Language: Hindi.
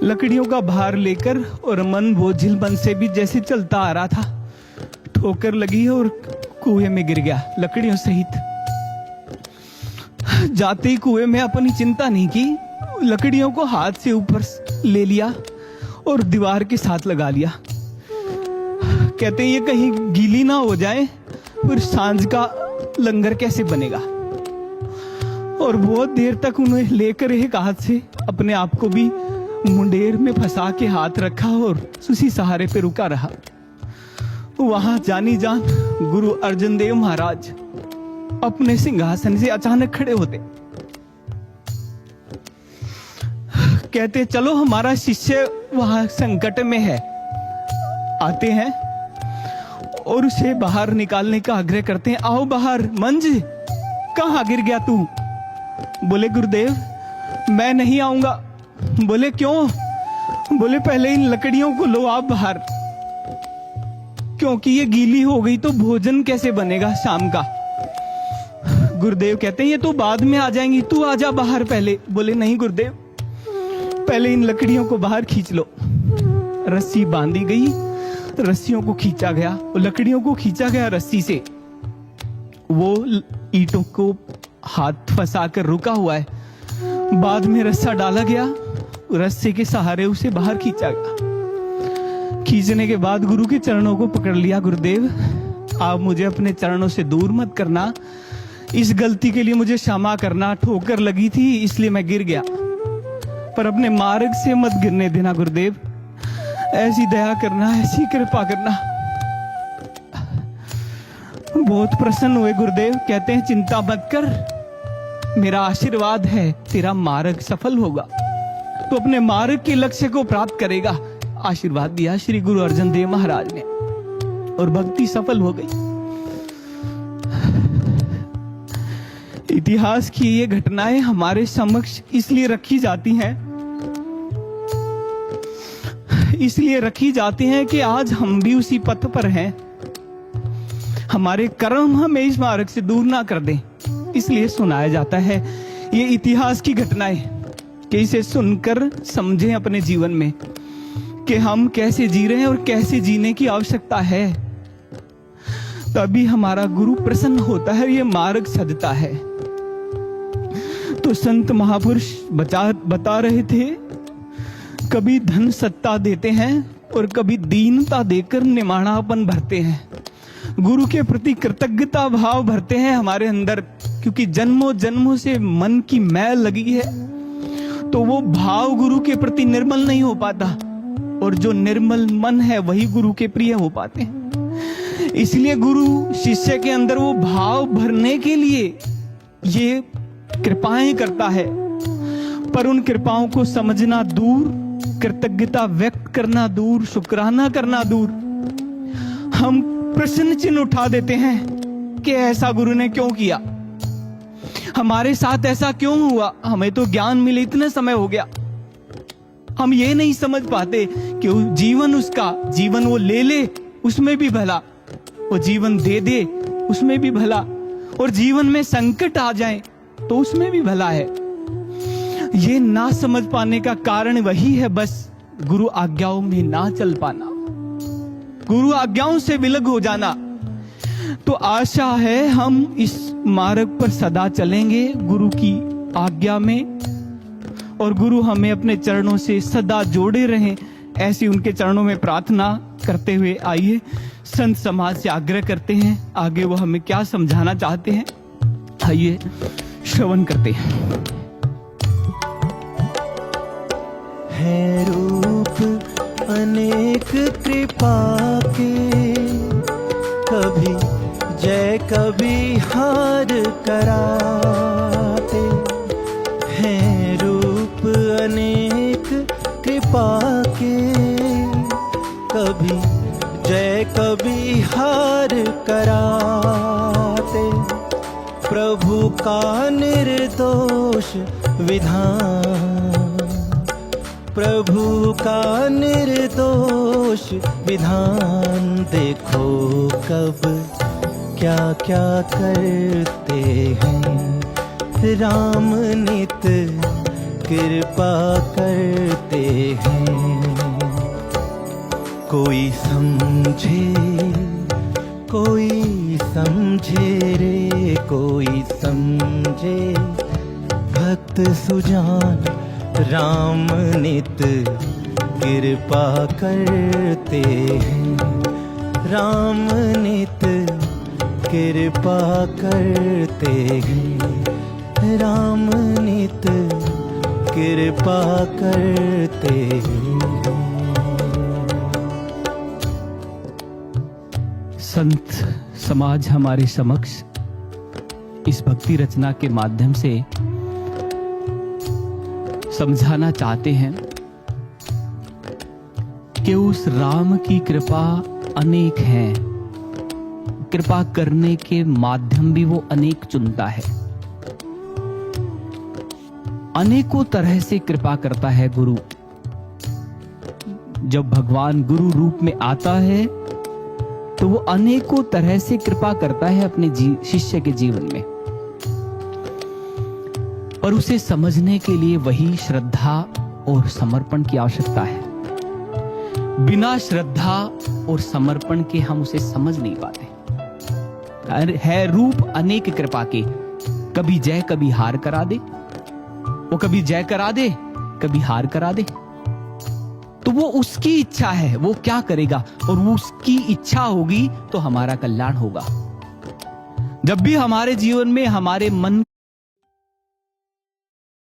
लकड़ियों का भार लेकर और मन बोझिल मन से भी जैसे चलता आ रहा था, ठोकर लगी और कुएं में गिर गया लकड़ियों सहित। जाते ही कुएं में अपनी चिंता नहीं की, लकड़ियों को हाथ से ऊपर ले लिया और दीवार के साथ लगा लिया। कहते ये कहीं गीली ना हो जाए, फिर सांझ का लंगर कैसे बनेगा। और बहुत देर तक उन्हें लेकर एक हाथ से अपने आप को भी मुंडेर में फंसा के हाथ रखा और उसी सहारे पे रुका रहा। वहां जानी जान गुरु अर्जन देव महाराज अपने सिंहासन से अचानक खड़े होते। कहते चलो हमारा शिष्य वहां संकट में है। आते हैं और उसे बाहर निकालने का आग्रह करते हैं। आओ बाहर। मंज, कहाँ गिर गया तू? बोले गुरुदेव मैं नहीं आऊंगा। बोले क्यों? बोले पहले इन लकड़ियों को लो आप बाहर, क्योंकि ये गीली हो गई तो भोजन कैसे बनेगा शाम का। गुरुदेव कहते हैं ये तो बाद में आ जाएंगी, तू आजा बाहर पहले। बोले नहीं गुरुदेव, पहले इन लकड़ियों को बाहर खींच लो। रस्सी बांधी गई, रस्सियों को खींचा गया, लकड़ियों को खींचा गया रस्सी से। वो ईंटों को हाथ फंसा कर रुका हुआ है। बाद में रस्सा डाला गया, रस्से के सहारे उसे बाहर खींचा गया। खींचने के बाद गुरु के चरणों को पकड़ लिया। गुरुदेव आप मुझे अपने चरणों से दूर मत करना, इस गलती के लिए मुझे क्षमा करना। ठोकर लगी थी इसलिए मैं गिर गया, पर अपने मार्ग से मत गिरने देना गुरुदेव। ऐसी दया करना, ऐसी कृपा करना। बहुत प्रसन्न हुए गुरुदेव। कहते हैं चिंता मत कर, मेरा आशीर्वाद है, तेरा मार्ग सफल होगा, तो अपने मार्ग के लक्ष्य को प्राप्त करेगा। आशीर्वाद दिया श्री गुरु अर्जन देव महाराज ने और भक्ति सफल हो गई। इतिहास की ये घटनाएं हमारे समक्ष इसलिए रखी जाती हैं, इसलिए रखी जाती हैं कि आज हम भी उसी पथ पर हैं। हमारे कर्म हमें इस मार्ग से दूर ना कर दें, इसलिए सुनाया जाता है ये इतिहास की घटनाएं, कि इसे सुनकर समझें अपने जीवन में कि हम कैसे जी रहे हैं और कैसे जीने की आवश्यकता है। तभी हमारा गुरु प्रसन्न होता है, ये मार्ग सजता है। तो संत महापुरुष बता रहे थे, कभी धन सत्ता देते हैं और कभी दीनता देकर निमाणापन भरते हैं। गुरु के प्रति कृतज्ञता भाव भरते हैं हमारे अंदर, क्योंकि जन्मों जन्मों से मन की मैल लगी है, तो वो भाव गुरु के प्रति निर्मल नहीं हो पाता, और जो निर्मल मन है वही गुरु के प्रिय हो पाते हैं। इसलिए गुरु शिष्य के अंदर वो भाव भरने के लिए ये कृपाएं करता है, पर उन कृपाओं को समझना दूर, कृतज्ञता व्यक्त करना दूर, शुक्राना करना दूर। हम प्रश्न चिन्ह उठा देते हैं कि ऐसा गुरु ने क्यों किया, हमारे साथ ऐसा क्यों हुआ, हमें तो ज्ञान मिले इतने समय हो गया। हम ये नहीं समझ पाते कि जीवन उसका, जीवन वो ले ले उसमें भी भला, वो जीवन दे दे उसमें भी भला, और जीवन में संकट आ जाए तो उसमें भी भला है। ये ना समझ पाने का कारण वही है बस गुरु आज्ञाओं में ना चल पाना, गुरु आज्ञाओं से विलग हो जाना। तो आशा है हम इस मार्ग पर सदा चलेंगे गुरु की आज्ञा में, और गुरु हमें अपने चरणों से सदा जोड़े रहें, ऐसी उनके चरणों में प्रार्थना करते हुए आइए संत समाज से आग्रह करते हैं, आगे वो हमें क्या समझाना चाहते हैं, आइए श्रवण करते हैं। है रूप अनेक कृपा के, कभी जय कभी हार कराते। हैं रूप अनेक कृपा के, कभी जय कभी हार कराते। प्रभु का निर्दोष विधान, प्रभु का निर्दोष विधान, देखो कब क्या क्या करते हैं। राम नित कृपा करते हैं। कोई समझे रे कोई समझे, भक्त सुजान राम नित कृपा करते हैं। राम नित कृपा करते हैं। राम नित कृपा करते हैं। संत समाज हमारे समक्ष इस भक्ति रचना के माध्यम से समझाना चाहते हैं कि उस राम की कृपा अनेक है, कृपा करने के माध्यम भी वो अनेक चुनता है। अनेकों तरह से कृपा करता है गुरु। जब भगवान गुरु रूप में आता है तो वो अनेकों तरह से कृपा करता है अपने शिष्य के जीवन में, और उसे समझने के लिए वही श्रद्धा और समर्पण की आवश्यकता है। बिना श्रद्धा और समर्पण के हम उसे समझ नहीं पाते। है रूप अनेक कृपा के, कभी जय कभी हार करा दे, वो कभी जय करा दे कभी हार करा दे। तो वो उसकी इच्छा है, वो क्या करेगा, और वो उसकी इच्छा होगी तो हमारा कल्याण होगा। जब भी हमारे जीवन में हमारे मन